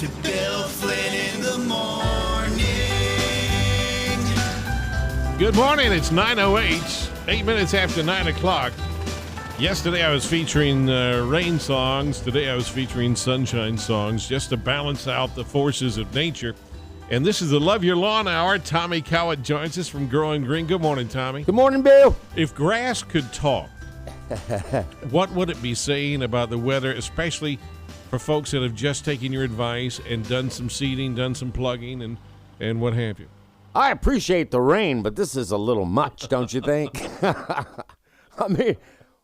to Bill Flynn in the morning. Good morning. It's 9:08, 8 minutes after 9 o'clock. Yesterday I was featuring rain songs. Today I was featuring sunshine songs just to balance out the forces of nature. And this is the Love Your Lawn Hour. Tommy Cowett joins us from GrowinGreen. Good morning, Tommy. Good morning, Bill. If grass could talk, what would it be saying about the weather, especially for folks that have just taken your advice and done some seeding, done some plugging, and what have you? I appreciate the rain, but this is a little much, don't you think? I mean,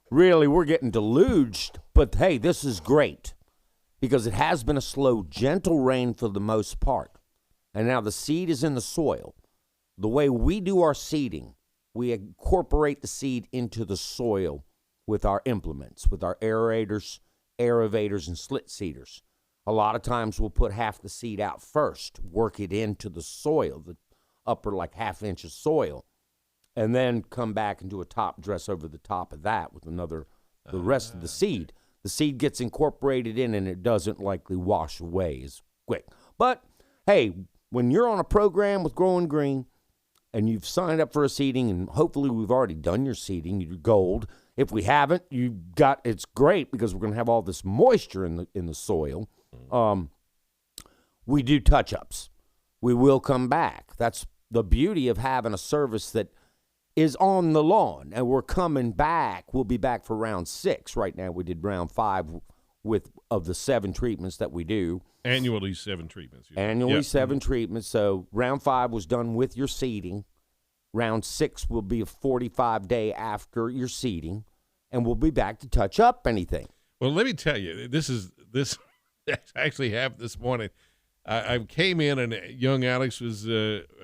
really, we're getting deluged. But, hey, this is great because it has been a slow, gentle rain for the most part. And now the seed is in the soil. The way we do our seeding, we incorporate the seed into the soil with our implements, with our aerators, aeravators, and slit seeders. A lot of times we'll put half the seed out first, work it into the soil, the upper like half-inch of soil, and then come back and do a top dress over the top of that with the rest of the seed. The seed gets incorporated in, and it doesn't likely wash away as quick. But, hey, when you're on a program with GrowinGreen and you've signed up for a seeding, and hopefully we've already done your seeding, you're gold. If we haven't, it's great because we're going to have all this moisture in the soil. We do touch-ups. We will come back. That's the beauty of having a service that is on the lawn, and we're coming back. We'll be back for round 6. Right now we did round 5 of the 7 treatments that we do. Annually 7 treatments. Annually 7 treatments. So round 5 was done with your seeding. Round 6 will be a 45-day after your seeding, and we'll be back to touch up anything. Well, let me tell you, this actually happened this morning. I came in, and young Alex was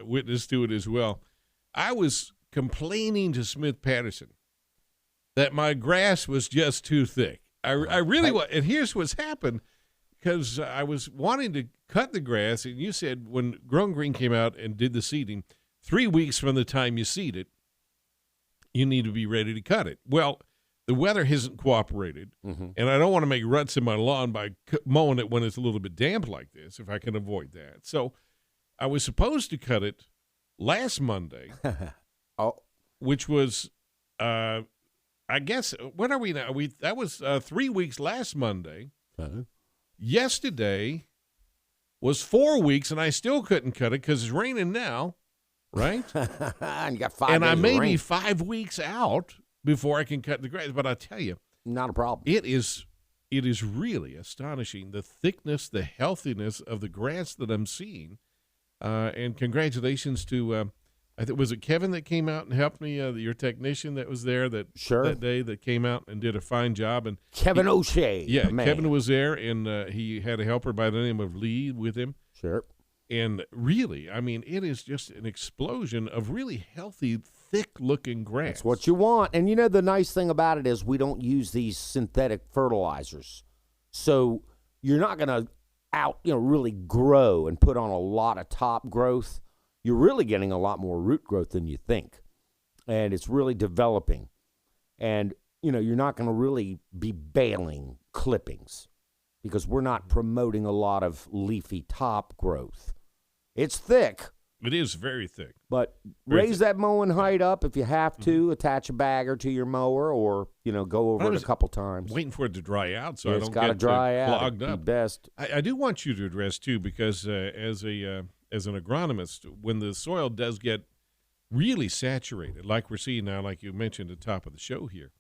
witness to it as well. I was complaining to Smith Patterson that my grass was just too thick. I really was. And here's what's happened, because I was wanting to cut the grass, and you said when GrowinGreen came out and did the seeding, 3 weeks from the time you seed it, you need to be ready to cut it. Well, the weather hasn't cooperated, and I don't want to make ruts in my lawn by mowing it when it's a little bit damp like this, if I can avoid that. So I was supposed to cut it last Monday, which was, I guess, when are we now? That was 3 weeks last Monday. Yesterday was 4 weeks, and I still couldn't cut it because it's raining now, right? And you got 5 and days I may of rain. be 5 weeks out before I can cut the grass. But I tell you, not a problem. It is really astonishing, the thickness, the healthiness of the grass that I'm seeing. And congratulations to, was it Kevin that came out and helped me, your technician that was there that day that came out and did a fine job. And Kevin O'Shea. Yeah, Kevin was there, and he had a helper by the name of Lee with him. Sure. And really, I mean, it is just an explosion of really healthy, thick-looking grass. That's what you want. And, the nice thing about it is we don't use these synthetic fertilizers. So you're not going to really grow and put on a lot of top growth. You're really getting a lot more root growth than you think. And it's really developing. And, you're not going to really be baling clippings because we're not promoting a lot of leafy top growth. It's thick. It is very thick. But raise that mowing height up if you have to. Attach a bagger to your mower, or go over it a couple times. Waiting for it to dry out, so I don't get dry out. Clogged up. Best. I do want you to address too, because as an agronomist, when the soil does get really saturated, like we're seeing now, like you mentioned at the top of the show here,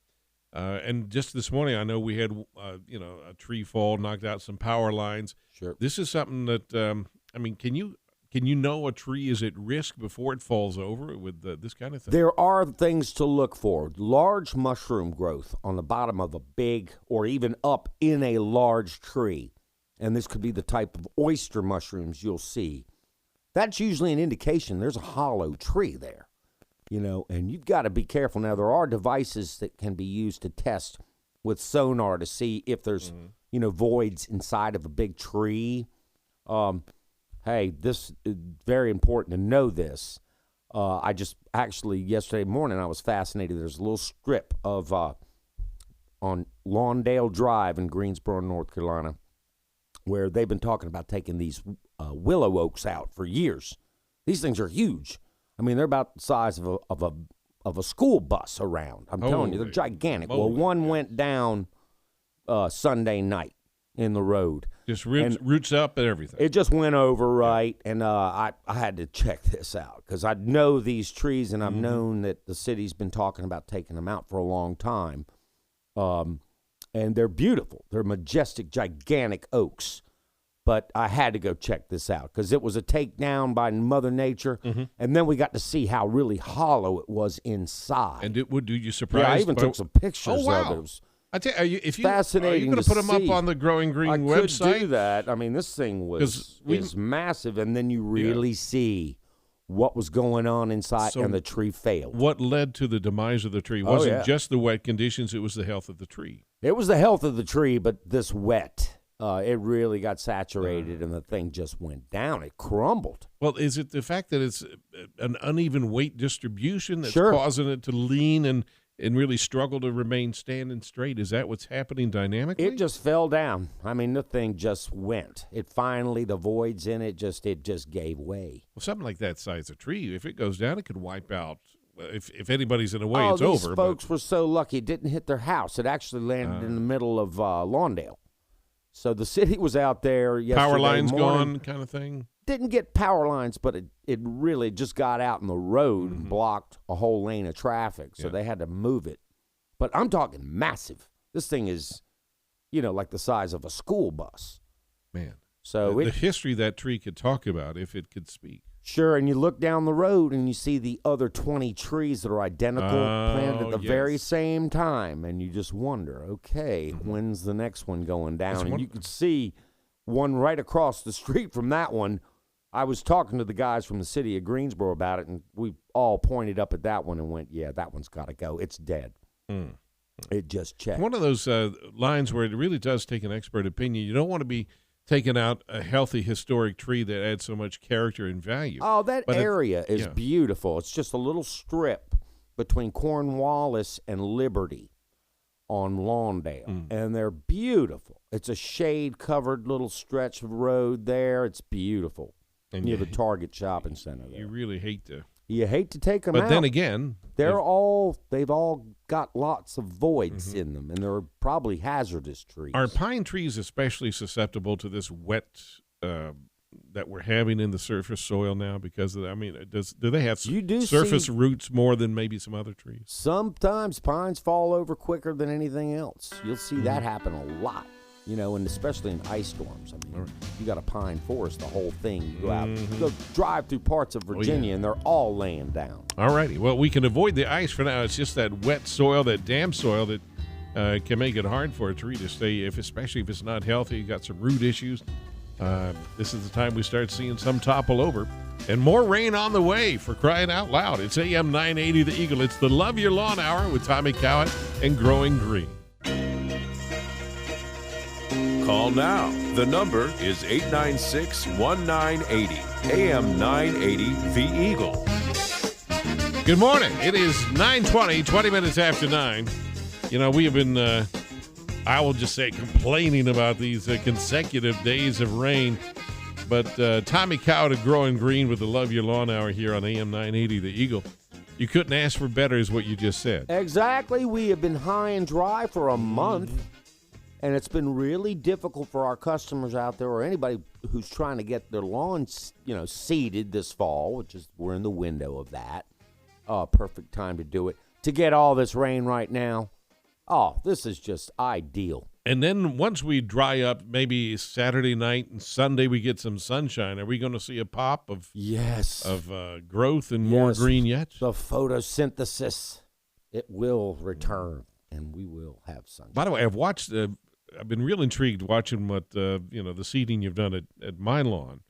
and just this morning, I know we had a tree fall, knocked out some power lines. Sure. This is something that Can you know a tree is at risk before it falls over with this kind of thing? There are things to look for. Large mushroom growth on the bottom of a big or even up in a large tree. And this could be the type of oyster mushrooms you'll see. That's usually an indication there's a hollow tree there, and you've got to be careful. Now, there are devices that can be used to test with sonar to see if there's, voids inside of a big tree. Hey, this is very important to know this. I just actually, yesterday morning, I was fascinated. There's a little strip of on Lawndale Drive in Greensboro, North Carolina. where they've been talking about taking these willow oaks out for years. These things are huge. I mean, they're about the size of a school bus around. I'm telling you, they're gigantic. Well, one went down Sunday night in the road. Just roots up and everything. It just went over right, and I had to check this out because I know these trees, and I've known that the city's been talking about taking them out for a long time. And they're beautiful. They're majestic, gigantic oaks. But I had to go check this out because it was a takedown by Mother Nature, and then we got to see how really hollow it was inside. And would do you surprised? Yeah, I even took some pictures Oh, wow. of it. It was I tell you, if you fascinating. are you going to put them up on the Growing Green website? I could do that. I mean, this thing is massive, and then you really see what was going on inside, and the tree failed. What led to the demise of the tree wasn't just the wet conditions; it was the health of the tree. It was the health of the tree, but this wet, it really got saturated, and the thing just went down. It crumbled. Well, is it the fact that it's an uneven weight distribution that's causing it to lean and really struggle to remain standing straight? Is that what's happening dynamically? It just fell down. I mean, the thing just went. It finally, the voids in it just gave way. Well, something like that size of tree, if it goes down, it could wipe out. If anybody's in the way, it's these over. Folks were so lucky it didn't hit their house. It actually landed in the middle of Lawndale. So the city was out there yesterday power lines morning. gone, kind of thing. Didn't get power lines, but it really just got out in the road and blocked a whole lane of traffic. So they had to move it. But I'm talking massive. This thing is, like the size of a school bus. Man. So the history that tree could talk about if it could speak. Sure, and you look down the road and you see the other 20 trees that are identical, planted at the very same time, and you just wonder, okay, when's the next one going down? And you could see one right across the street from that one. I was talking to the guys from the city of Greensboro about it, and we all pointed up at that one and went, yeah, that one's got to go. It's dead. It just checked. One of those lines where it really does take an expert opinion. You don't want to be taking out a healthy historic tree that adds so much character and value. Oh, that area is beautiful. It's just a little strip between Cornwallis and Liberty on Lawndale, and they're beautiful. It's a shade-covered little stretch of road there. It's beautiful. And near the Target shopping center there. You really hate to. You hate to take them out. But then again, they've all got lots of voids in them, and they're probably hazardous trees. Are pine trees especially susceptible to this wet that we're having in the surface soil now? Because do they have surface roots more than maybe some other trees? Sometimes pines fall over quicker than anything else. You'll see that happen a lot. And especially in ice storms. I mean, you got a pine forest, the whole thing. You go out, go drive through parts of Virginia, and they're all laying down. All righty. Well, we can avoid the ice for now. It's just that wet soil, that damp soil that can make it hard for a tree to stay, especially if it's not healthy. You got some root issues. This is the time we start seeing some topple over. And more rain on the way, for crying out loud. It's AM 980 The Eagle. It's the Love Your Lawn Hour with Tommy Cowett and Growing Green. Call now. The number is 896-1980. AM 980 The Eagle. Good morning. It is 9:20, 20 minutes after 9. We have been, I will just say, complaining about these consecutive days of rain. But Tommy Cowett of Growing Green with the Love Your Lawn Hour here on AM 980 The Eagle. You couldn't ask for better is what you just said. Exactly. We have been high and dry for a month. And it's been really difficult for our customers out there, or anybody who's trying to get their lawns, seeded this fall, which is we're in the window of that. Perfect time to do it. To get all this rain right now, this is just ideal. And then once we dry up, maybe Saturday night and Sunday we get some sunshine. Are we going to see a pop of growth and more green yet? The photosynthesis, it will return, and we will have sunshine. By the way, I've been real intrigued watching what the seeding you've done at my lawn,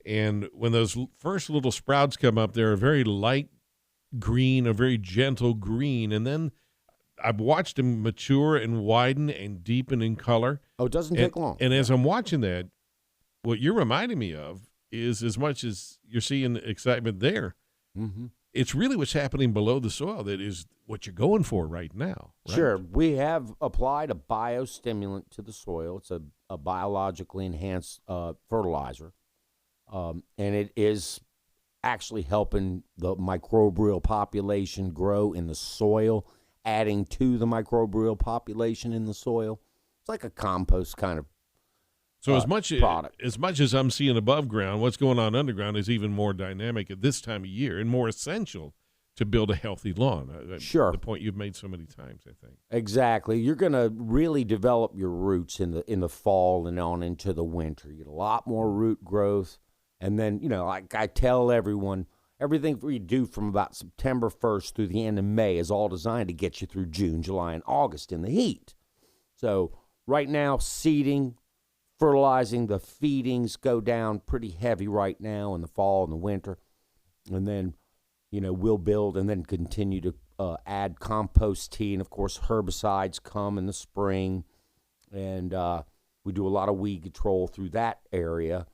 and when those first little sprouts come up, they're a very light green, a very gentle green, and then I've watched them mature and widen and deepen in color. Oh, it doesn't take long. And as I'm watching that, what you're reminding me of is, as much as you're seeing excitement there, it's really what's happening below the soil that is what you're going for right now. Right? Sure. We have applied a biostimulant to the soil. It's a biologically enhanced fertilizer, and it is actually helping the microbial population grow in the soil, adding to the microbial population in the soil. It's like a compost kind of So product. as much as I'm seeing above ground, what's going on underground is even more dynamic at this time of year and more essential to build a healthy lawn. Sure. The point you've made so many times, I think. Exactly. You're going to really develop your roots in the fall and on into the winter. You get a lot more root growth. And then, like I tell everyone, everything we do from about September 1st through the end of May is all designed to get you through June, July, and August in the heat. So right now, seeding, fertilizing, the feedings go down pretty heavy right now in the fall and the winter. And then, we'll build and then continue to add compost tea. And, of course, herbicides come in the spring. And we do a lot of weed control through that area.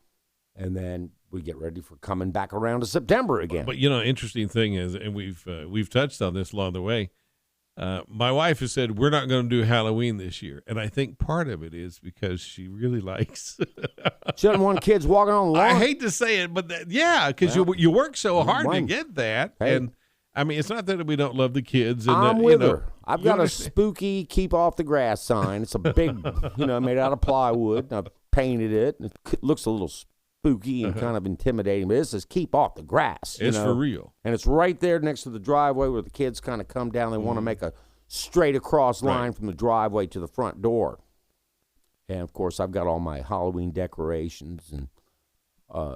And then we get ready for coming back around to September again. But, interesting thing is, and we've touched on this along the way, my wife has said we're not going to do Halloween this year. And I think part of it is because she really likes. She doesn't want kids walking on the lawn. I hate to say it, but because you work so hard to get that. Hey. And, I mean, it's not that we don't love the kids. And I'm with her. I've you got a understand. spooky keep off the grass sign. It's a big, made out of plywood. And I've painted it. It looks a little spooky and kind of intimidating, but it says keep off the grass. It's for real. And it's right there next to the driveway where the kids kind of come down. They want to make a straight across line from the driveway to the front door. And, of course, I've got all my Halloween decorations and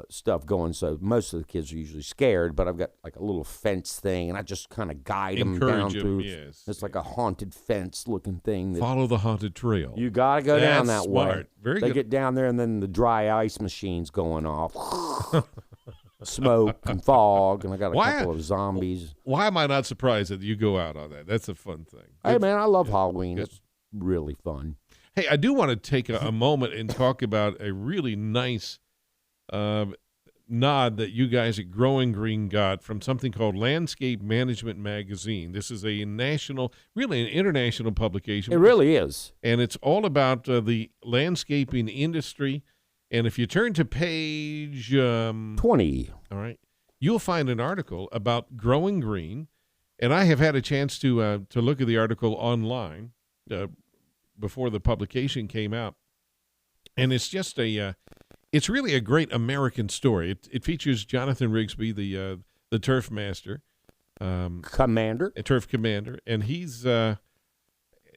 stuff going. So most of the kids are usually scared, but I've got like a little fence thing, and I just kind of guide them down through. Yes. It's like a haunted fence-looking thing. That Follow the haunted trail. you got to go down that That's way. smart. Very they good. get down there, and then the dry ice machine's going off. Smoke and fog, and I got a couple of zombies. Why am I not surprised that you go out on that? That's a fun thing. Hey, man, I love Halloween. Good. It's really fun. Hey, I do want to take a moment and talk about a really nice nod that you guys at GrowinGreen got from something called Landscape Management Magazine. This is a national, really an international publication. It really is. And it's all about the landscaping industry. And if you turn to page 20. all right, you'll find an article about GrowinGreen. And I have had a chance to look at the article online before the publication came out. And it's just it's really a great American story. It features Jonathan Rigsby, the turf master, Commander. a turf commander, and he's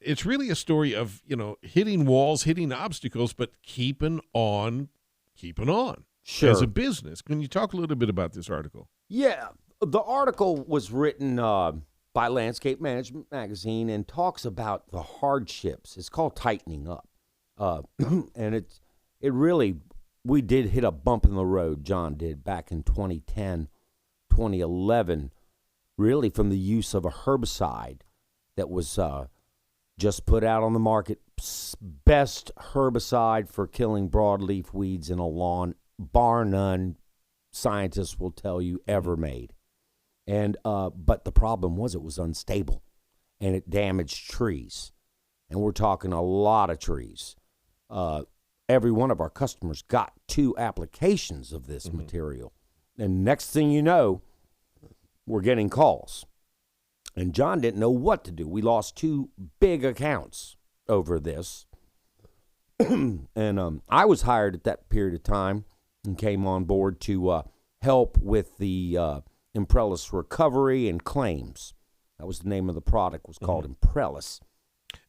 it's really a story of hitting walls, hitting obstacles, but keeping on Sure. as a business. Can you talk a little bit about this article? Yeah. The article was written by Landscape Management Magazine and talks about the hardships. It's called Tightening Up. And it really, we did hit a bump in the road, John did, back in 2010, 2011, really from the use of a herbicide that was just put out on the market. Best herbicide for killing broadleaf weeds in a lawn, bar none, scientists will tell you, ever made. And but the problem was it was unstable, and it damaged trees. And we're talking a lot of trees. Every one of our customers got 2 applications of this material. And next thing you know, we're getting calls. And John didn't know what to do. We lost 2 big accounts over this. And I was hired at that period of time and came on board to help with the Imprellis recovery and claims. That was the name of the product, was called Imprellis.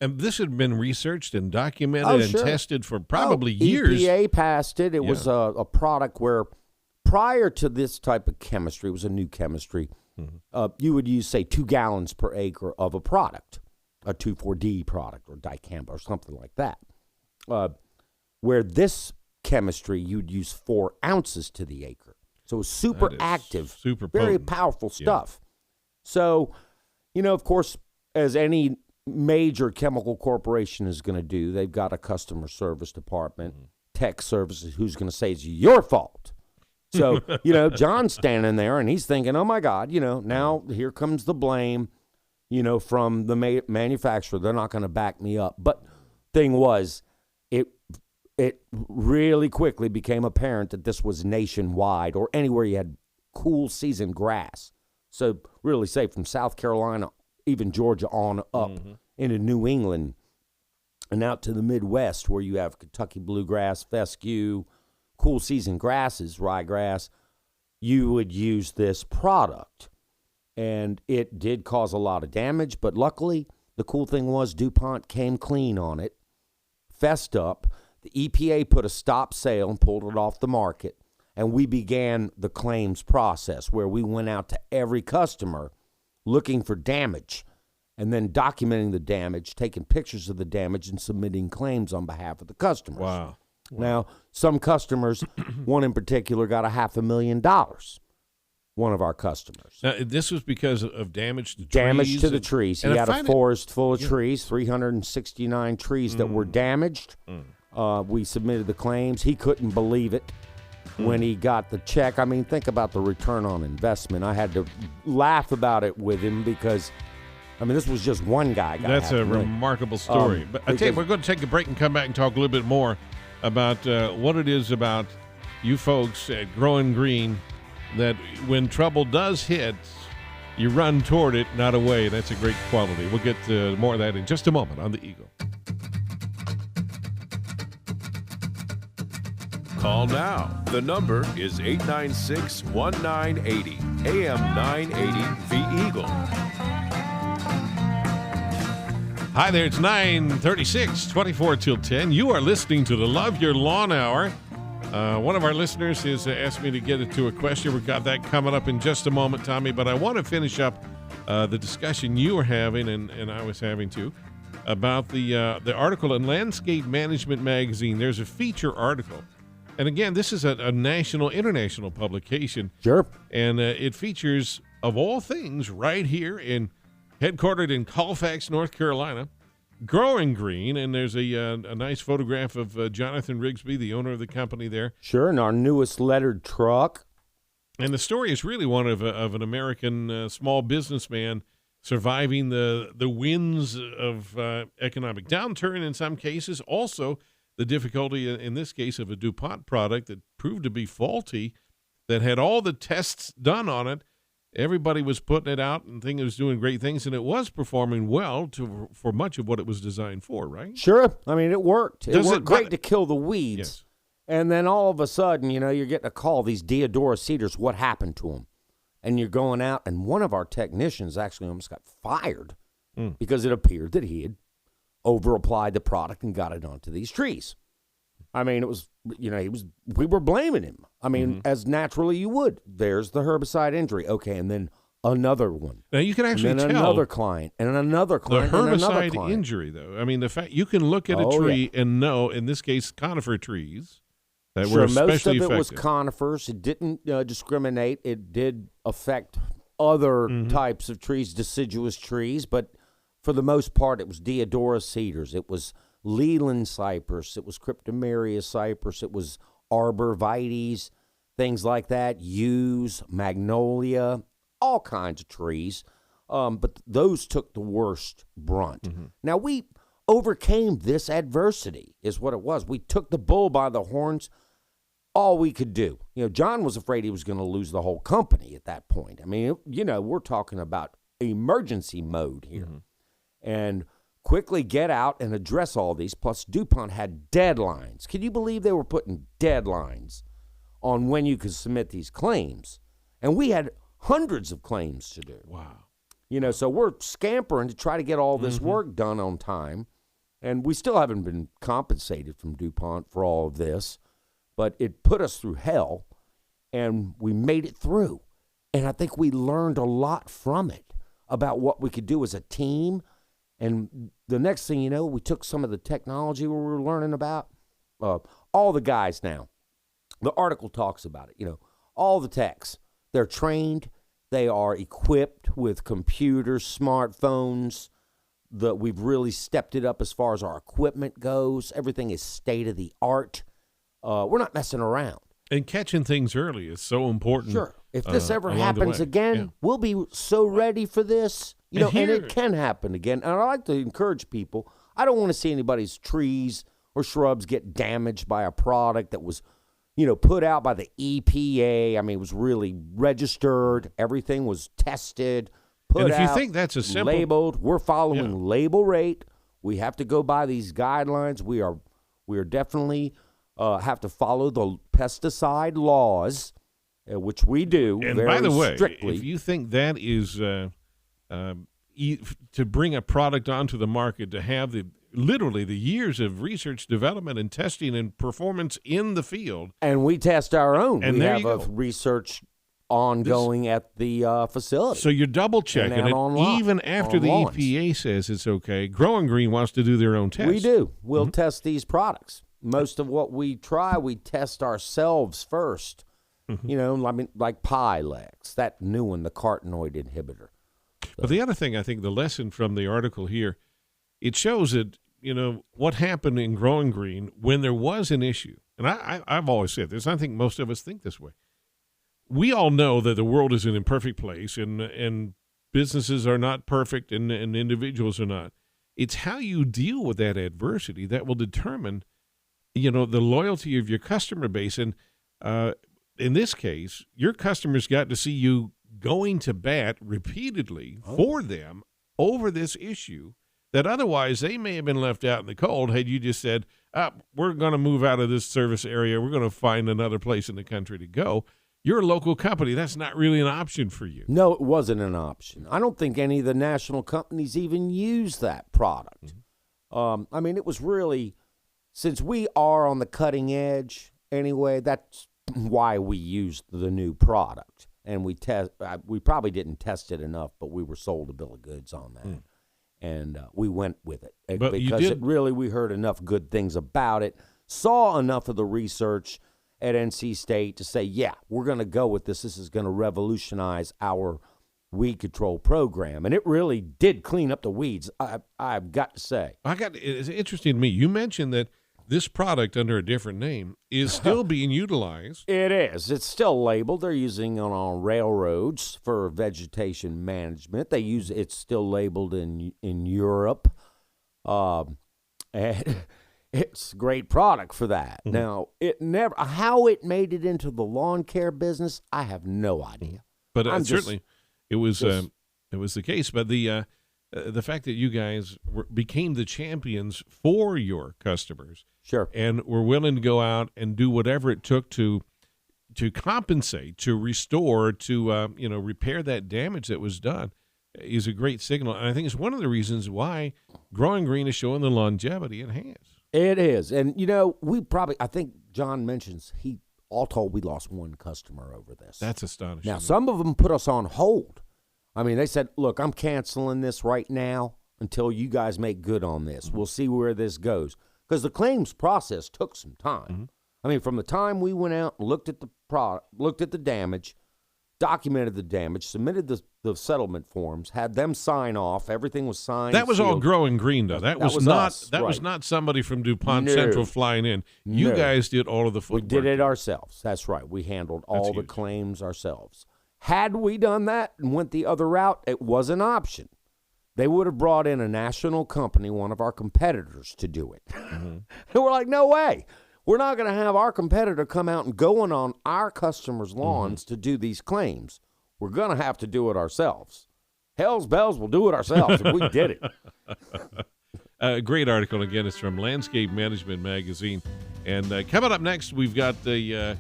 And this had been researched and documented and sure. tested for probably years. EPA passed it. It was a product where prior to this type of chemistry, it was a new chemistry, you would use, say, 2 gallons per acre of a product, a 2,4-D product or dicamba or something like that. Where this chemistry, you'd use 4 ounces to the acre. So it was super active, super very potent. powerful stuff. So, of course, as any major chemical corporation is going to do, they've got a customer service department, tech services, who's going to say it's your fault. So, John's standing there, and he's thinking, oh, my God, now here comes the blame, from the manufacturer. They're not going to back me up. But thing was, it really quickly became apparent that this was nationwide or anywhere you had cool season grass. So really say from South Carolina, even Georgia on up into New England and out to the Midwest where you have Kentucky bluegrass, fescue, cool season grasses, ryegrass, you would use this product. And it did cause a lot of damage, but luckily the cool thing was DuPont came clean on it, fessed up. The EPA put a stop sale and pulled it off the market, and we began the claims process where we went out to every customer looking for damage and then documenting the damage, taking pictures of the damage, and submitting claims on behalf of the customers. Wow. Now, some customers, one in particular, got $500,000, one of our customers. Now, this was because of damage to trees? Damage to the trees. He had a forest full of Yeah. trees, 369 trees that were damaged. We submitted the claims. He couldn't believe it when he got the check. I mean, think about the return on investment. I had to laugh about it with him because, this was just one guy. That's a remarkable story. But I tell you, we're going to take a break and come back and talk a little bit more about what it is about you folks at GrowinGreen that when trouble does hit, you run toward it, not away. That's a great quality. We'll get to more of that in just a moment on the Eagle. Call now. The number is 896-1980, AM 980, The Eagle. Hi there, it's 9:36, 24 till 10. You are listening to the Love Your Lawn Hour. One of our listeners has asked me to get into a question. We've got that coming up in just a moment, Tommy, but I want to finish up the discussion you were having and I was having too about the article in Landscape Management Magazine. There's a feature article. And again, this is a national, international publication. Sure. And it features, of all things, right here headquartered in Colfax, North Carolina, GrowinGreen. And there's a nice photograph of Jonathan Rigsby, the owner of the company there. Sure, and our newest lettered truck. And the story is really one of an American small businessman surviving the winds of economic downturn in some cases. Also, the difficulty in this case of a DuPont product that proved to be faulty, that had all the tests done on it. Everybody was putting it out and thinking it was doing great things, and it was performing well for much of what it was designed for, right? Sure. It worked. It worked great to kill the weeds. Yes. And then all of a sudden, you're getting a call, these Deodora cedars, what happened to them? And you're going out, and one of our technicians actually almost got fired because it appeared that he had over-applied the product and got it onto these trees. It was, we were blaming him. As naturally you would. There's the herbicide injury. Okay, and then another one. Now, you can actually and then tell. another client, and another client, the and another herbicide client. injury, though. The fact you can look at a tree and know, in this case, conifer trees that were especially most of it effective. was conifers. It didn't discriminate. It did affect other types of trees, deciduous trees, but for the most part, it was Deodora cedars. It was Leland cypress. It was Cryptomeria cypress. It was arborvitaes, things like that, yews, magnolia, all kinds of trees. But those took the worst brunt. Now, we overcame this adversity, is what it was. We took the bull by the horns, all we could do. John was afraid he was going to lose the whole company at that point. We're talking about emergency mode here. And quickly get out and address all these. Plus, DuPont had deadlines. Can you believe they were putting deadlines on when you could submit these claims? And we had hundreds of claims to do. Wow. So we're scampering to try to get all this work done on time. And we still haven't been compensated from DuPont for all of this. But it put us through hell, and we made it through. And I think we learned a lot from it about what we could do as a team. And the next thing you know, we took some of the technology we were learning about. All the guys now, the article talks about it, all the techs, they're trained, they are equipped with computers, smartphones. We've really stepped it up as far as our equipment goes. Everything is state of the art. We're not messing around. And catching things early is so important. Sure. If this ever along the happens way. again, Yeah. we'll be so ready for this. You And know, and here- it can happen again. And I like to encourage people. I don't want to see anybody's trees or shrubs get damaged by a product that was, put out by the EPA. I mean, it was really registered. Everything was tested, put And if you out, think that's a simple- labeled. We're following Yeah. label rate. We have to go by these guidelines. We are definitely have to follow the pesticide laws, which we do And very by the way, strictly. if you think that is to bring a product onto the market, to have literally the years of research, development, and testing and performance in the field. And we test our own. And we there have you a go. research ongoing at the facility. So you're double checking And it, online, even after on the lawns. EPA says it's okay. GrowinGreen wants to do their own test. We do. We'll Mm-hmm. test these products. Most of what we try, we test ourselves first. Mm-hmm. I mean, like Pilex, that new one, the carotenoid inhibitor. But the other thing, I think the lesson from the article here, it shows that, what happened in GrowinGreen when there was an issue. And I've always said this. I think most of us think this way. We all know that the world is an imperfect place, and businesses are not perfect, and individuals are not. It's how you deal with that adversity that will determine, the loyalty of your customer base. And in this case, your customers got to see you going to bat repeatedly for them over this issue that otherwise they may have been left out in the cold had you just said, we're going to move out of this service area. We're going to find another place in the country to go. You're a local company. That's not really an option for you. No, it wasn't an option. I don't think any of the national companies even use that product. I mean, it was really, since we are on the cutting edge anyway, that's why we used the new product. And we probably didn't test it enough, but we were sold a bill of goods on that. And we went with it But you because did- we heard enough good things about it, saw enough of the research at NC State to say, yeah, we're going to go with this. This is going to revolutionize our weed control program. And it really did clean up the weeds, I've got to say. It's interesting to me. You mentioned that this product under a different name is still being utilized. It is. It's still labeled. They're using it on railroads for vegetation management. It's still labeled in Europe. And it's a great product for that. Mm-hmm. Now, how it made it into the lawn care business, I have no idea. But I'm just- certainly it was the case. But the fact that you guys became the champions for your customers, Sure. and were willing to go out and do whatever it took to compensate, to restore, to repair that damage that was done, is a great signal. And I think it's one of the reasons why GrowinGreen is showing the longevity it has. It is. And, I think John mentions all told, we lost one customer over this. That's astonishing. Now, some of them put us on hold. I mean, they said, look, I'm canceling this right now until you guys make good on this. We'll see where this goes. Because the claims process took some time. Mm-hmm. I mean, from the time we went out and looked at the product, looked at the damage, documented the damage, submitted the settlement forms, had them sign off, everything was signed. That was all sealed. GrowinGreen, though. That was not us, that was right. not somebody from DuPont No. Central flying in. You No. guys did all of the We footwork. did it ourselves. That's right. We handled all the huge. claims ourselves. Had we done that and went the other route, it was an option. They would have brought in a national company, one of our competitors, to do it. And we're like, no way. We're not going to have our competitor come out and going on our customers' lawns to do these claims. We're going to have to do it ourselves. Hell's bells, we'll do it ourselves. And we did it. A great article. Again, it's from Landscape Management Magazine. And coming up next, we've got a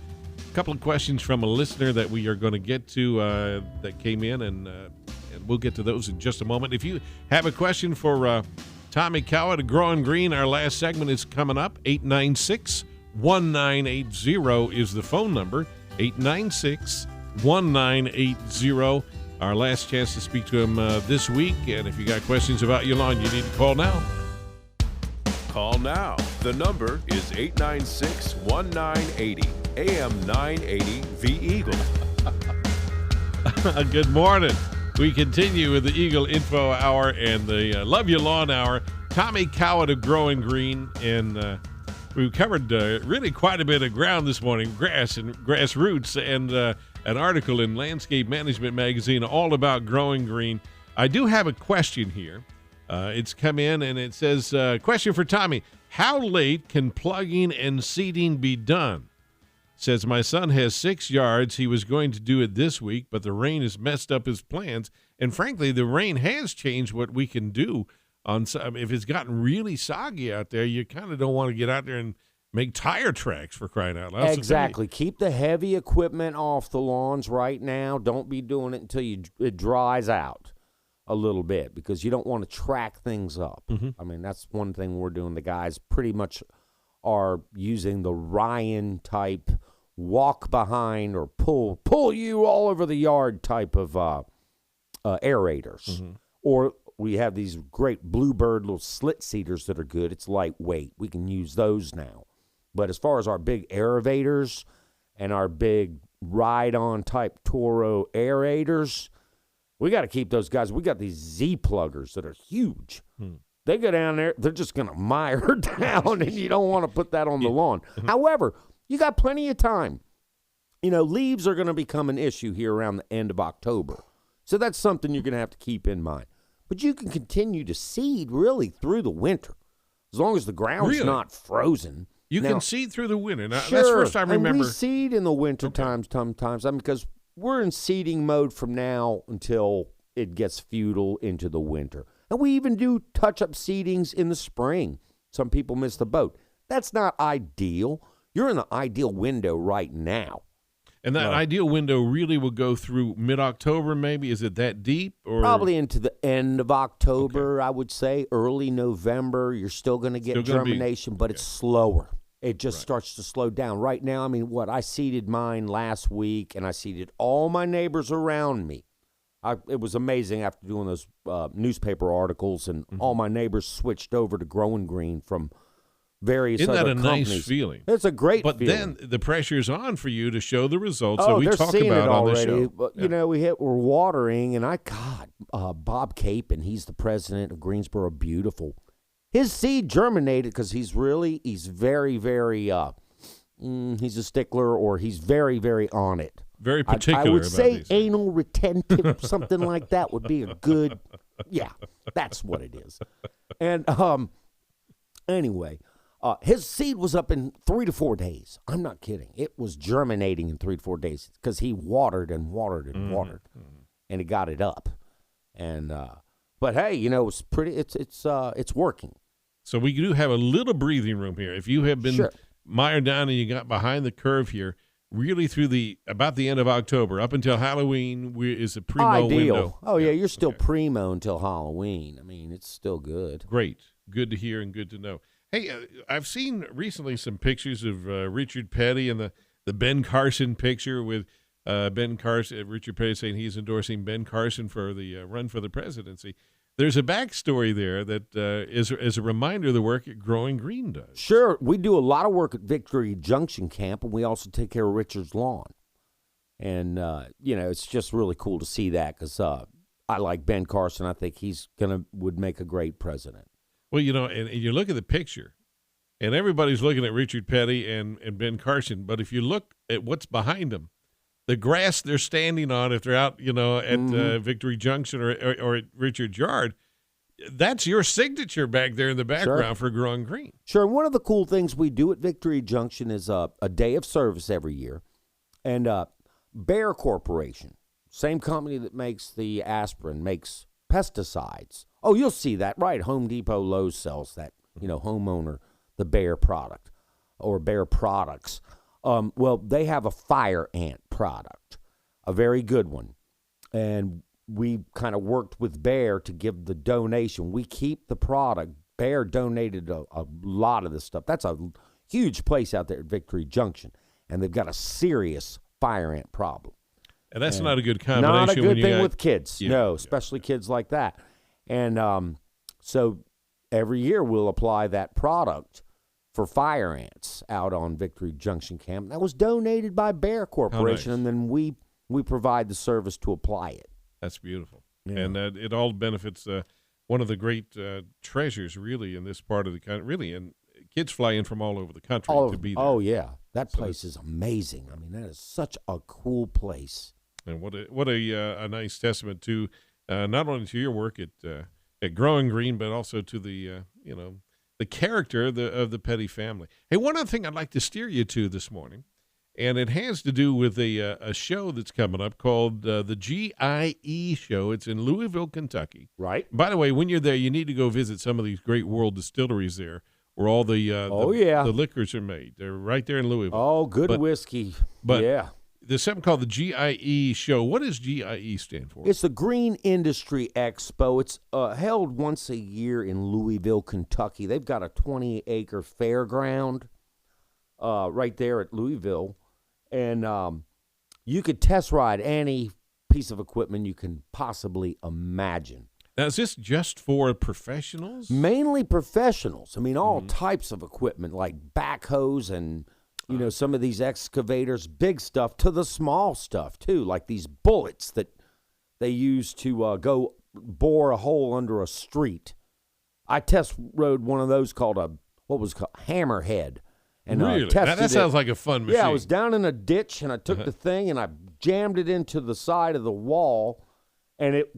couple of questions from a listener that we are going to get to that came in, and we'll get to those in just a moment. If you have a question for Tommy Cowett of GrowinGreen, our last segment is coming up. 896-1980 is the phone number. 896-1980. Our last chance to speak to him this week. And if you got questions about your lawn, you need to call now. Call now. The number is 896-1980. AM 980 The Eagle. Good morning. We continue with the Eagle Info Hour and the Love Your Lawn Hour. Tommy Cowett of GrowinGreen, and We've covered really quite a bit of ground this morning, grass and grassroots, and an article in Landscape Management Magazine all about growing green. I do have a question here. It's come in, and it says, question for Tommy. How late can plugging and seeding be done? Says, my son has 6 yards. He was going to do it this week, but the rain has messed up his plans. And frankly, the rain has changed what we can do. If it's gotten really soggy out there, you kind of don't want to get out there and make tire tracks, for crying out loud. Exactly. Keep the heavy equipment off the lawns right now. Don't be doing it until it dries out a little bit, because you don't want to track things up. Mm-hmm. I mean, that's one thing we're doing. The guys pretty much are using the Ryan type walk behind or pull you all over the yard type of aerators. Mm-hmm. Or we have these great Bluebird little slit seeders that are good. It's lightweight. We can use those now. But as far as our big aerators and our big ride-on type Toro aerators, we got to keep those guys. We got these Z-pluggers that are huge. They go down there, they're just going to mire down, and you don't want to put that on the lawn. However, you got plenty of time. You know, leaves are going to become an issue here around the end of October. So that's something you're going to have to keep in mind. But you can continue to seed really through the winter, as long as the ground's not frozen. You Now, can seed through the winter. Now, sure, that's the first time I remember. And we seed in the winter times sometimes. I mean, because we're in seeding mode from now until it gets futile into the winter. And we even do touch-up seedings in the spring. Some people miss the boat. That's not ideal. You're in the ideal window right now. And that ideal window really will go through mid-October, maybe? Is it that deep? Or probably into the end of October, I would say. Early November, you're still going to get germination, but it's slower. It just starts to slow down. Right now, I mean, I seeded mine last week, and I seeded all my neighbors around me. It was amazing after doing those newspaper articles, and all my neighbors switched over to GrowinGreen from various other companies. Isn't that a nice feeling? It's a great feeling. But then the pressure's on for you to show the results that we talk about on the show. But, you know, we're watering, and Bob Capon, he's the president of Greensboro Beautiful. His seed germinated because he's very, very, he's a stickler, or he's very, very on it. Very particular. I would about say these anal retentive, something like that would be a good, that's what it is. And anyway, his seed was up in 3 to 4 days. I'm not kidding. It was germinating in 3 to 4 days because he watered and watered and watered, and he got it up. And but hey, you know, it's pretty. It's working. So we do have a little breathing room here. If you have been mired down and you got behind the curve here, really through about the end of October up until Halloween is a primo window. Oh yeah, you're still primo until Halloween. I mean, it's still good. Great, good to hear and good to know. Hey, I've seen recently some pictures of Richard Petty and the Ben Carson picture with Ben Carson. Richard Petty saying he's endorsing Ben Carson for the run for the presidency. There's a backstory there that is a reminder of the work that Growing Green does. Sure. We do a lot of work at Victory Junction Camp, and we also take care of Richard's lawn. And, you know, it's just really cool to see that because I like Ben Carson. I think would make a great president. Well, you know, and you look at the picture, and everybody's looking at Richard Petty and Ben Carson, but if you look at what's behind them, the grass they're standing on, if they're out, you know, at Victory Junction or at Richard's yard, that's your signature back there in the background for Growing Green. Sure. One of the cool things we do at Victory Junction is a day of service every year. And Bayer Corporation, same company that makes the aspirin, makes pesticides. Oh, you'll see that, right? Home Depot, Lowe's sells that, you know, homeowner, the Bayer product or Bayer products. Well, they have a fire ant product, a very good one. And we kind of worked with Bayer to give the donation. We keep the product. Bayer donated a lot of this stuff. That's a huge place out there at Victory Junction. And they've got a serious fire ant problem. And that's not a good combination. Not a good thing with kids. No, especially kids like that. And so every year we'll apply that product for fire ants out on Victory Junction Camp. That was donated by Bayer Corporation, and then we provide the service to apply it. That's beautiful. Yeah. And it all benefits one of the great treasures, really, in this part of the country, really in kids fly in from all over the country to be there. Oh, yeah. That place is amazing. I mean, that is such a cool place. And what a nice testament to not only to your work at Growing Green, but also to the the character of the Petty family. Hey, one other thing I'd like to steer you to this morning, and it has to do with a show that's coming up called the GIE show. It's in Louisville, Kentucky. Right. By the way, when you're there, you need to go visit some of these great world distilleries there, where all the liquors are made. They're right there in Louisville. Oh, good whiskey. But yeah. There's something called the GIE show. What does GIE stand for? It's the Green Industry Expo. It's held once a year in Louisville, Kentucky. They've got a 20-acre fairground right there at Louisville. And you could test ride any piece of equipment you can possibly imagine. Now, is this just for professionals? Mainly professionals. I mean, all types of equipment like backhoes and, some of these excavators, big stuff, to the small stuff, too, like these bullets that they use to go bore a hole under a street. I test rode one of those called Hammerhead. And really? That sounds like a fun machine. Yeah, I was down in a ditch, and I took the thing, and I jammed it into the side of the wall, and it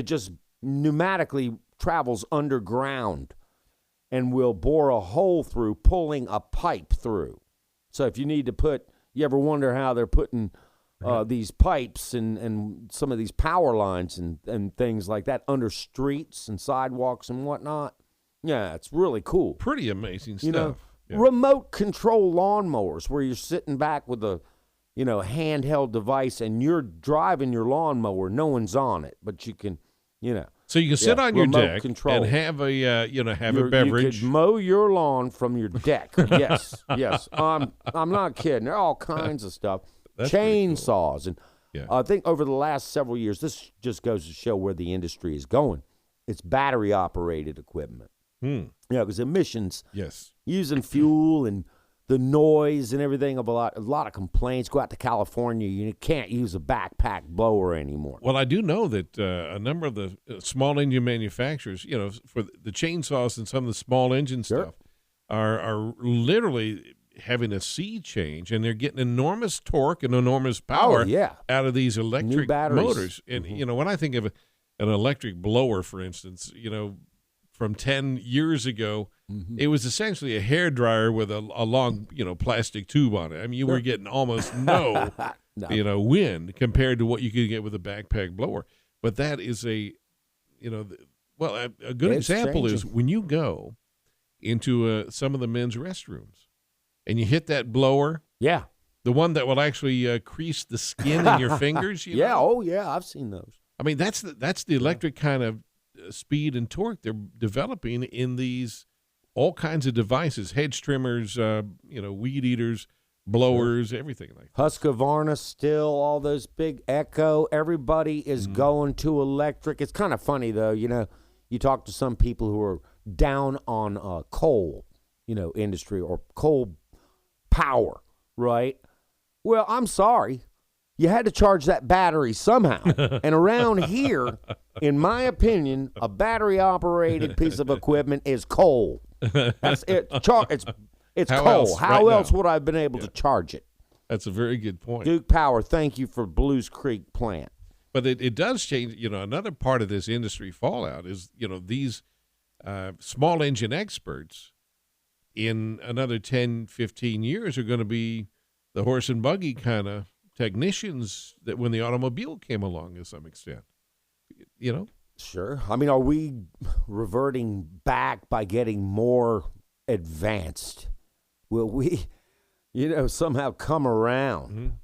just pneumatically travels underground and will bore a hole through, pulling a pipe through. So if you need to you ever wonder how they're putting these pipes and some of these power lines and things like that under streets and sidewalks and whatnot? Yeah, it's really cool. Pretty amazing stuff. Yeah. Remote control lawnmowers where you're sitting back with a handheld device and you're driving your lawnmower. No one's on it, but you can, So you can sit on your deck and have a a beverage. You could mow your lawn from your deck. Yes, yes. I'm not kidding. There are all kinds of stuff. That's Chainsaws. cool. And I think over the last several years, this just goes to show where the industry is going. It's battery-operated equipment. Because emissions, using fuel and the noise and everything, a lot of complaints. Go out to California, you can't use a backpack blower anymore. Well, I do know that a number of the small engine manufacturers, for the chainsaws and some of the small engine stuff, are literally having a sea change, and they're getting enormous torque and enormous power out of these electric motors. And when I think of an electric blower, for instance, from 10 years ago, it was essentially a hairdryer with a long, plastic tube on it. I mean, you were getting almost no, wind compared to what you could get with a backpack blower. But that is a good example is when you go into some of the men's restrooms and you hit that blower. Yeah. The one that will actually crease the skin in your fingers. Oh, yeah, I've seen those. I mean, that's the electric kind of speed and torque they're developing in these all kinds of devices, hedge trimmers, weed eaters, blowers, everything like that. Husqvarna still, all those big Echo, everybody is going to electric. It's kind of funny, though, you talk to some people who are down on coal, industry or coal power, right? Well, I'm sorry. You had to charge that battery somehow. And around here, in my opinion, a battery-operated piece of equipment is coal. That's it. It's coal. How else would I have been able to charge it? That's a very good point. Duke Power, thank you for Blues Creek plant. But it does change. Another part of this industry fallout is, these small engine experts in another 10, 15 years are going to be the horse and buggy kind of technicians that when the automobile came along to some extent, Sure. I mean, are we reverting back by getting more advanced? Will we, somehow come around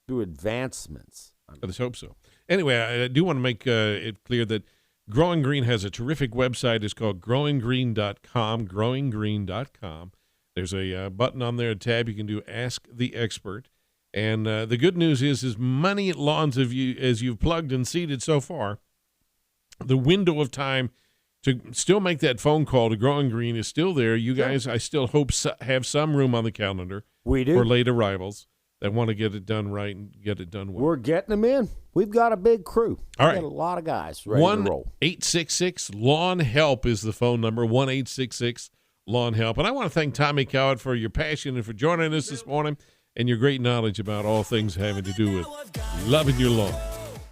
through advancements? Let's hope so. Anyway, I do want to make it clear that Growing Green has a terrific website. It's called GrowinGreen.com, GrowinGreen.com. There's a button on there, a tab you can do Ask the Expert. And the good news is as many lawns as you've plugged and seeded so far, the window of time to still make that phone call to Growing Green is still there. You guys, I still hope have some room on the calendar. We do. For late arrivals that want to get it done right and get it done well. We're getting them in. We've got a big crew. All right. We've got a lot of guys ready to roll. 1-866-LAWN-HELP is the phone number, 1-866 lawn help. And I want to thank Tommy Cowett for your passion and for joining us this morning and your great knowledge about all things having to do with loving your lawn.